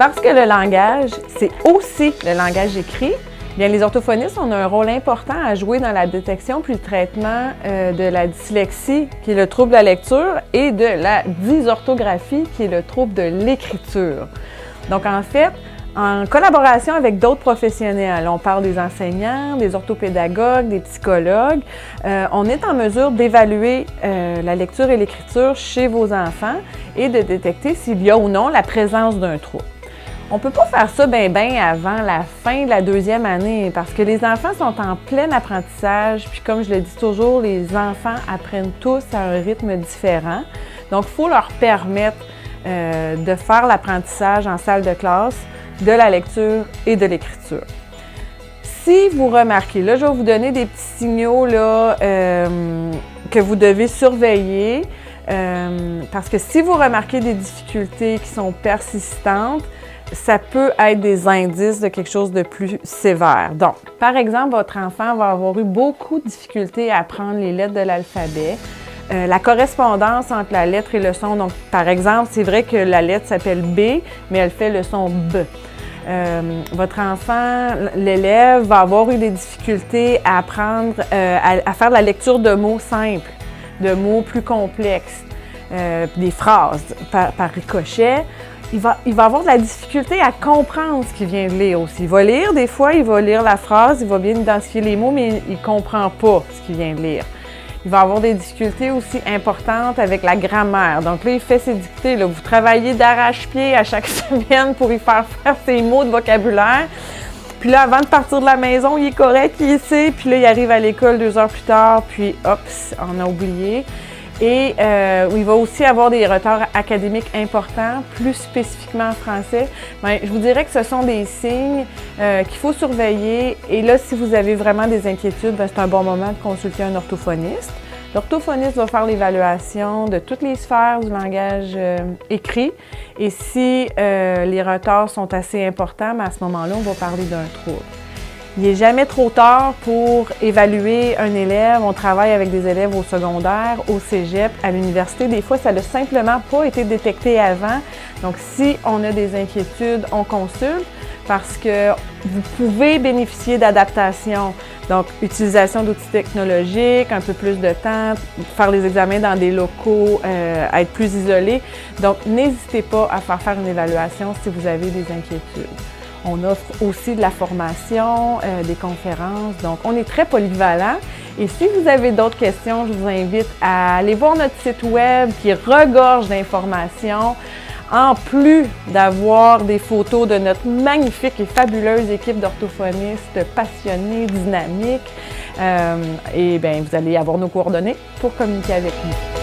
Parce que le langage, c'est aussi le langage écrit, bien, les orthophonistes ont un rôle important à jouer dans la détection puis le traitement de la dyslexie, qui est le trouble de la lecture, et de la dysorthographie, qui est le trouble de l'écriture. Donc, en fait, en collaboration avec d'autres professionnels, on parle des enseignants, des orthopédagogues, des psychologues, on est en mesure d'évaluer la lecture et l'écriture chez vos enfants et de détecter s'il y a ou non la présence d'un trouble. On ne peut pas faire ça bien avant la fin de la 2e année parce que les enfants sont en plein apprentissage. Puis comme je le dis toujours, les enfants apprennent tous à un rythme différent. Donc, il faut leur permettre de faire l'apprentissage en salle de classe de la lecture et de l'écriture. Si vous remarquez, là, je vais vous donner des petits signaux là, que vous devez surveiller parce que si vous remarquez des difficultés qui sont persistantes, ça peut être des indices de quelque chose de plus sévère. Donc, par exemple, votre enfant va avoir eu beaucoup de difficultés à apprendre les lettres de l'alphabet. La correspondance entre la lettre et le son, donc par exemple, c'est vrai que la lettre s'appelle B, mais elle fait le son B. Votre enfant, l'élève, va avoir eu des difficultés à apprendre, à faire de la lecture de mots simples, de mots plus complexes, des phrases par ricochet. Il va avoir de la difficulté à comprendre ce qu'il vient de lire aussi. Il va lire, des fois, il va lire la phrase, il va bien identifier les mots, mais il ne comprend pas ce qu'il vient de lire. Il va avoir des difficultés aussi importantes avec la grammaire. Donc là, il fait ses dictées. Là, vous travaillez d'arrache-pied à chaque semaine pour y faire ses mots de vocabulaire. Puis là, avant de partir de la maison, il est correct, il sait. Puis là, il arrive à l'école 2 heures plus tard, puis hop, on a oublié. Et il va aussi avoir des retards académiques importants, plus spécifiquement en français. Bien, je vous dirais que ce sont des signes qu'il faut surveiller. Et là, si vous avez vraiment des inquiétudes, bien, c'est un bon moment de consulter un orthophoniste. L'orthophoniste va faire l'évaluation de toutes les sphères du langage écrit. Et si les retards sont assez importants, bien, à ce moment-là, on va parler d'un trouble. Il n'est jamais trop tard pour évaluer un élève. On travaille avec des élèves au secondaire, au cégep, à l'université. Des fois, ça n'a simplement pas été détecté avant. Donc, si on a des inquiétudes, on consulte parce que vous pouvez bénéficier d'adaptation. Donc, utilisation d'outils technologiques, un peu plus de temps, faire les examens dans des locaux, être plus isolé. Donc, n'hésitez pas à faire une évaluation si vous avez des inquiétudes. On offre aussi de la formation, des conférences, donc on est très polyvalent. Et si vous avez d'autres questions, je vous invite à aller voir notre site web qui regorge d'informations, en plus d'avoir des photos de notre magnifique et fabuleuse équipe d'orthophonistes passionnés, dynamiques. Et bien, vous allez avoir nos coordonnées pour communiquer avec nous.